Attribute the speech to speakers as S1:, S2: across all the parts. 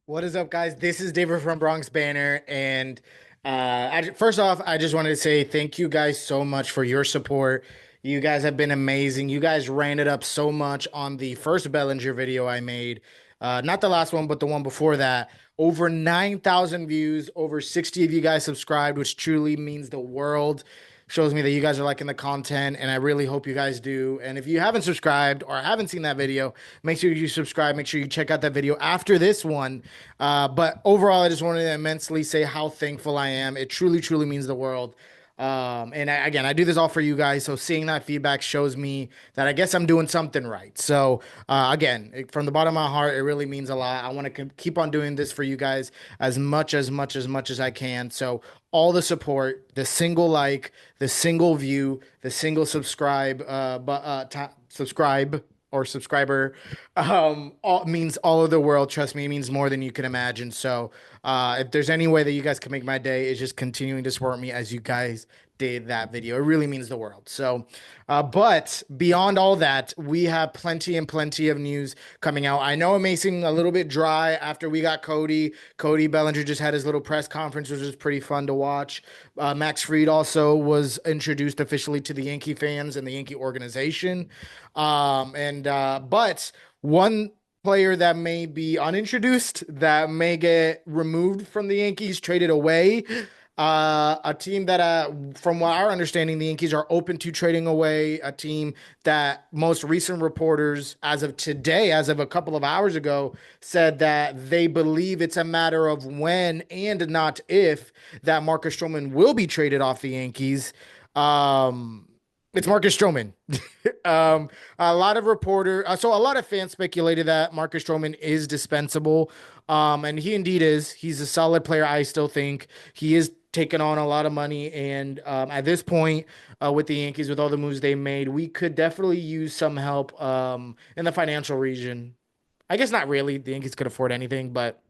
S1: What is up, guys? This is David from Bronx Banter, and first off, I just wanted to say thank you guys so much for your support. You guys have been amazing. You guys ran it up so much on the first Bellinger video I made, not the last one, but the one before that. Over 9,000 views, over 60 of you guys subscribed, which truly means the world. Shows me that you guys are liking the content, and I really hope you guys do. And if you haven't subscribed or haven't seen that video, make sure you subscribe. Make sure you check out that video after this one. But overall, I just wanted to immensely say how thankful I am. It truly, truly means the world. Again, I do this all for you guys. So seeing that feedback shows me that I guess I'm doing something right. So from the bottom of my heart, it really means a lot. I want to keep on doing this for you guys as much as I can. So all the support, the single like, the single view, the single subscribe or subscriber, all means all of the world. Trust me, it means more than you can imagine. So if there's any way that you guys can make my day, is just continuing to support me as you guys did that video. It really means the world. So, but beyond all that, we have plenty and plenty of news coming out. I know it may seem a little bit dry after we got Cody. Cody Bellinger just had his little press conference, which was pretty fun to watch. Max Fried also was introduced officially to the Yankee fans and the Yankee organization. But one player that may be unintroduced, that may get removed from the Yankees, traded away. A team that, from what our understanding, the Yankees are open to trading away. A team that most recent reporters, as of today, as of a couple of hours ago, said that they believe it's a matter of when and not if that Marcus Stroman will be traded off the Yankees. It's Marcus Stroman. A lot of so a lot of fans speculated that Marcus Stroman is dispensable. And he indeed is. He's a solid player. I still think he is taking on a lot of money. And at this point, with the Yankees, with all the moves they made, we could definitely use some help in the financial region. I guess not really. The Yankees could afford anything, but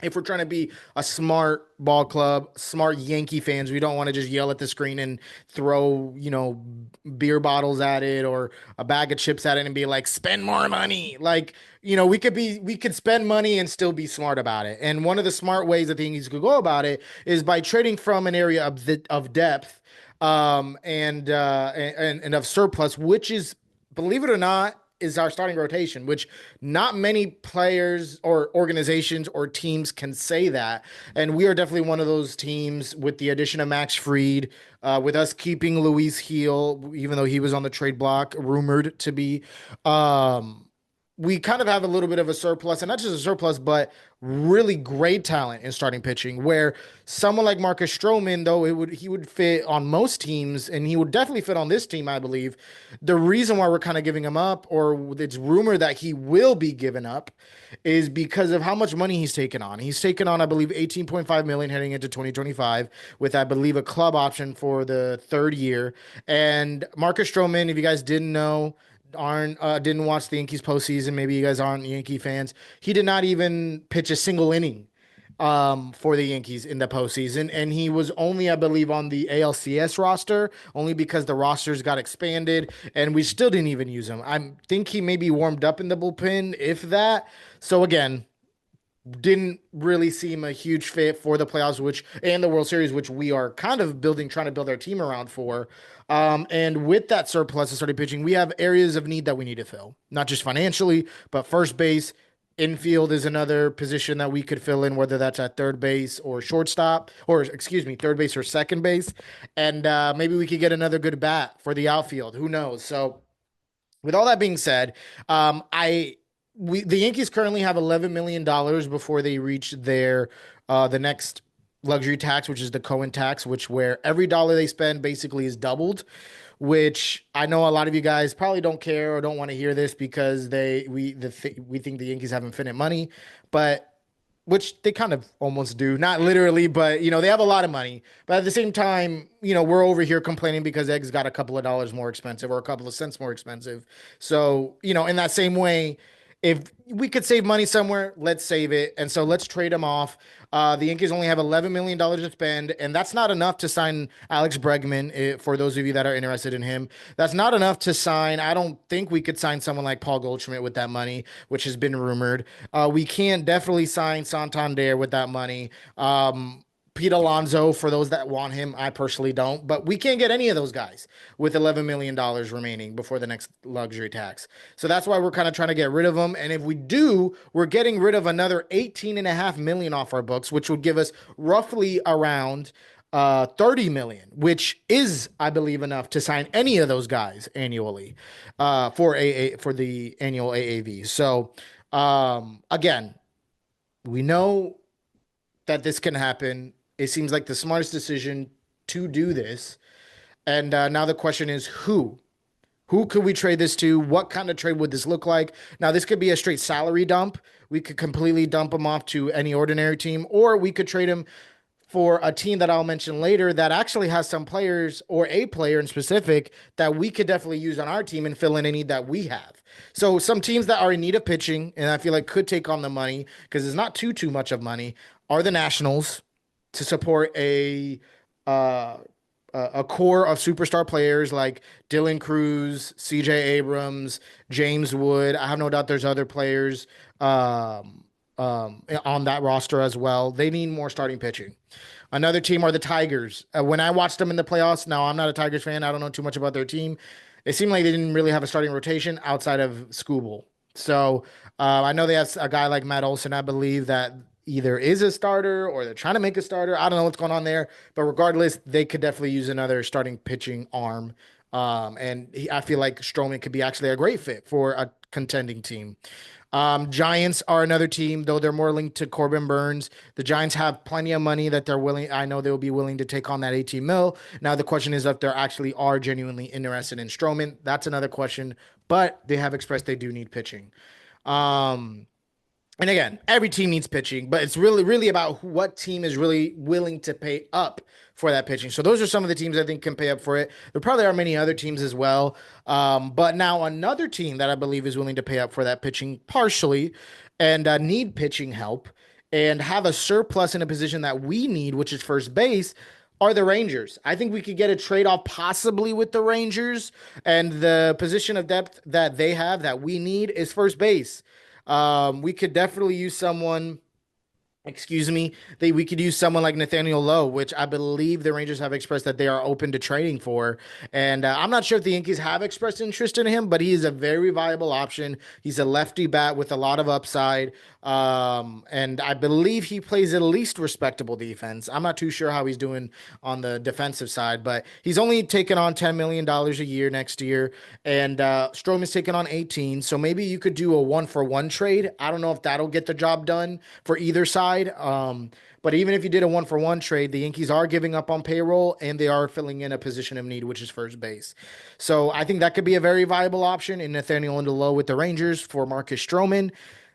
S1: if we're trying to be a smart ball club, smart Yankee fans, we don't want to just yell at the screen and throw, beer bottles at it or a bag of chips at it and be like, spend more money. Like, we could spend money and still be smart about it. And one of the smart ways that the Yankees could go about it is by trading from an area of depth, and of surplus, which is, believe it or not, is our starting rotation, which not many players or organizations or teams can say that. And we are definitely one of those teams with the addition of Max Fried, with us keeping Luis Heel, even though he was on the trade block, rumored to be. We kind of have a little bit of a surplus, and not just a surplus, but really great talent in starting pitching. Where someone like Marcus Stroman, though he would fit on most teams, and he would definitely fit on this team, I believe. The reason why we're kind of giving him up, or it's rumored that he will be given up, is because of how much money he's taken on. He's taken on, I believe, 18.5 million heading into 2025, with, I believe, a club option for the third year. And Marcus Stroman, if you guys didn't know, aren't didn't watch the Yankees postseason, maybe you guys aren't Yankee fans. He did not even pitch a single inning for the Yankees in the postseason, and he was only, I believe, on the ALCS roster only because the rosters got expanded, and we still didn't even use him. I think he maybe warmed up in the bullpen, if that. So again, didn't really seem a huge fit for the playoffs, which and the World Series, which we are kind of trying to build our team around for. And with that surplus of starting pitching, we have areas of need that we need to fill, not just financially, but first base. Infield is another position that we could fill in, whether that's at third base or shortstop, or excuse me, third base or second base. And maybe we could get another good bat for the outfield. Who knows? So, with all that being said, the Yankees currently have $11 million before they reach their the next luxury tax, which is the Cohen tax, which where every dollar they spend basically is doubled. Which I know a lot of you guys probably don't care or don't want to hear this because we think the Yankees have infinite money, but which they kind of almost do, not literally, but they have a lot of money. But at the same time, we're over here complaining because eggs got a couple of dollars more expensive or a couple of cents more expensive. So, in that same way, if we could save money somewhere, let's save it. And so let's trade him off. The Yankees only have $11 million to spend, and that's not enough to sign Alex Bregman. For those of you that are interested in him, that's not enough to sign. I don't think we could sign someone like Paul Goldschmidt with that money, which has been rumored. We can't definitely sign Santander with that money. Pete Alonso, for those that want him, I personally don't, but we can't get any of those guys with $11 million remaining before the next luxury tax. So that's why we're kind of trying to get rid of them. And if we do, we're getting rid of another 18.5 million off our books, which would give us roughly around 30 million, which is, I believe, enough to sign any of those guys annually for the annual AAV. So again, we know that this can happen. It seems like the smartest decision to do this. And now the question is who? Who could we trade this to? What kind of trade would this look like? Now, this could be a straight salary dump. We could completely dump him off to any ordinary team, or we could trade him for a team that I'll mention later that actually has some players or a player in specific that we could definitely use on our team and fill in any that we have. So some teams that are in need of pitching and I feel like could take on the money because it's not too much of money are the Nationals to support uh, a core of superstar players like Dylan Cruz, CJ Abrams, James Wood. I have no doubt there's other players on that roster as well. They need more starting pitching. Another team are the Tigers. When I watched them in the playoffs, now I'm not a Tigers fan. I don't know too much about their team. It seemed like they didn't really have a starting rotation outside of Skubal. So I know they have a guy like Matt Olson, I believe, that either is a starter or they're trying to make a starter. I don't know what's going on there, but regardless, they could definitely use another starting pitching arm. I feel like Stroman could be actually a great fit for a contending team. Giants are another team, though they're more linked to Corbin Burns. The Giants have plenty of money that they're willing. I know they'll be willing to take on that 18 mil. Now the question is if they actually are genuinely interested in Stroman. That's another question, but they have expressed they do need pitching. Um, and again, every team needs pitching, but it's really about what team is really willing to pay up for that pitching. So those are some of the teams I think can pay up for it. There probably are many other teams as well. But now another team that I believe is willing to pay up for that pitching partially and need pitching help and have a surplus in a position that we need, which is first base, are the Rangers. I think we could get a trade off possibly with the Rangers, and the position of depth that they have that we need is first base. We could definitely use someone. Excuse me. We could use someone like Nathaniel Lowe, which I believe the Rangers have expressed that they are open to trading for. And I'm not sure if the Yankees have expressed interest in him, but he is a very viable option. He's a lefty bat with a lot of upside. And I believe he plays at least respectable defense. I'm not too sure how he's doing on the defensive side, but he's only taken on $10 million a year next year. And Strom is taking on 18. So maybe you could do a 1-for-1 trade. I don't know if that'll get the job done for either side. But even if you did a 1-for-1 trade, the Yankees are giving up on payroll and they are filling in a position of need, which is first base. So I think that could be a very viable option in Nathaniel Lowe with the Rangers for Marcus Stroman.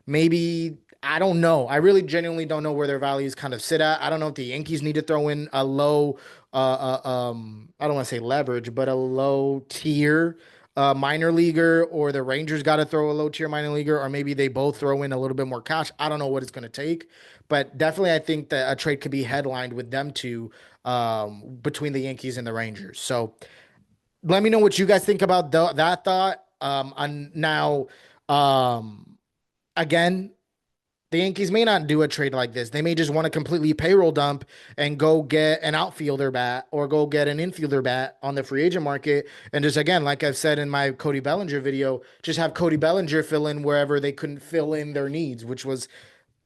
S1: Maybe, I don't know. I really genuinely don't know where their values kind of sit at. I don't know if the Yankees need to throw in a low, I don't want to say leverage, but a low tier minor leaguer, or the Rangers got to throw a low tier minor leaguer, or maybe they both throw in a little bit more cash. I don't know what it's going to take, but definitely I think that a trade could be headlined with them two between the Yankees and the Rangers. So let me know what you guys think about that thought. And now, um, again, the Yankees may not do a trade like this. They may just want to completely payroll dump and go get an outfielder bat or go get an infielder bat on the free agent market. And just again, like I've said in my Cody Bellinger video, just have Cody Bellinger fill in wherever they couldn't fill in their needs, which was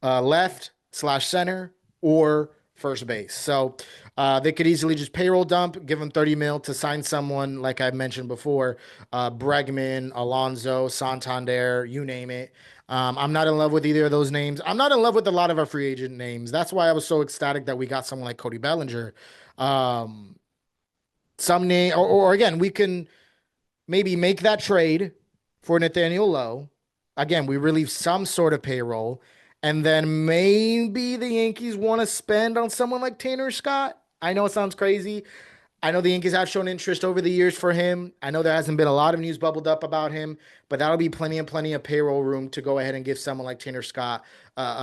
S1: left/center or first base. So they could easily just payroll dump, give them 30 mil to sign someone, like I mentioned before, Bregman, Alonso, Santander, you name it. I'm not in love with either of those names. I'm not in love with a lot of our free agent names. That's why I was so ecstatic that we got someone like Cody Bellinger. Um, some name, or again, we can maybe make that trade for Nathaniel Lowe. Again, we relieve some sort of payroll, and then maybe the Yankees want to spend on someone like Tanner Scott. I know it sounds crazy. I know the Yankees have shown interest over the years for him. I know there hasn't been a lot of news bubbled up about him, but that'll be plenty of payroll room to go ahead and give someone like Tanner Scott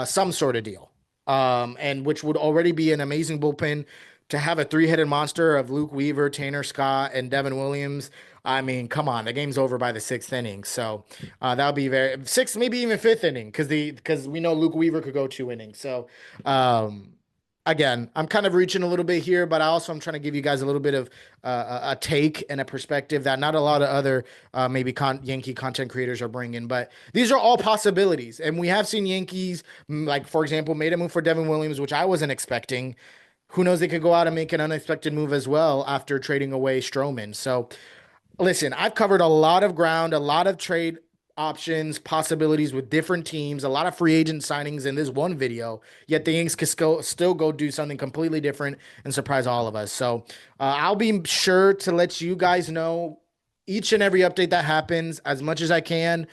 S1: some sort of deal. And which would already be an amazing bullpen to have a three-headed monster of Luke Weaver, Tanner Scott, and Devin Williams. I mean, come on, the game's over by the sixth inning, so that'll be very sixth, maybe even fifth inning, because we know Luke Weaver could go 2 innings. So, um, again, I'm kind of reaching a little bit here, but I also am trying to give you guys a little bit of a take and a perspective that not a lot of other maybe Yankee content creators are bringing. But these are all possibilities, and we have seen Yankees, like for example, made a move for Devin Williams, which I wasn't expecting. Who knows? They could go out and make an unexpected move as well after trading away Stroman. So listen, I've covered a lot of ground, a lot of trade options, possibilities with different teams, a lot of free agent signings in this one video. Yet the Yanks could still go do something completely different and surprise all of us. So I'll be sure to let you guys know each and every update that happens as much as I can.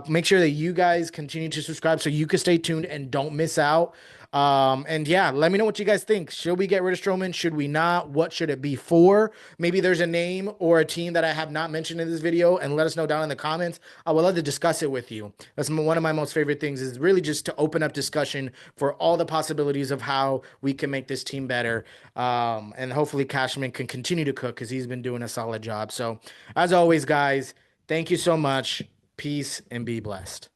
S1: Make sure that you guys continue to subscribe so you can stay tuned and don't miss out. And yeah, let me know what you guys think. Should we get rid of Stroman? Should we not? What should it be for? Maybe there's a name or a team that I have not mentioned in this video, and let us know down in the comments. I would love to discuss it with you. That's one of my most favorite things, is really just to open up discussion for all the possibilities of how we can make this team better. And hopefully Cashman can continue to cook because he's been doing a solid job. So as always, guys, thank you so much. Peace and be blessed.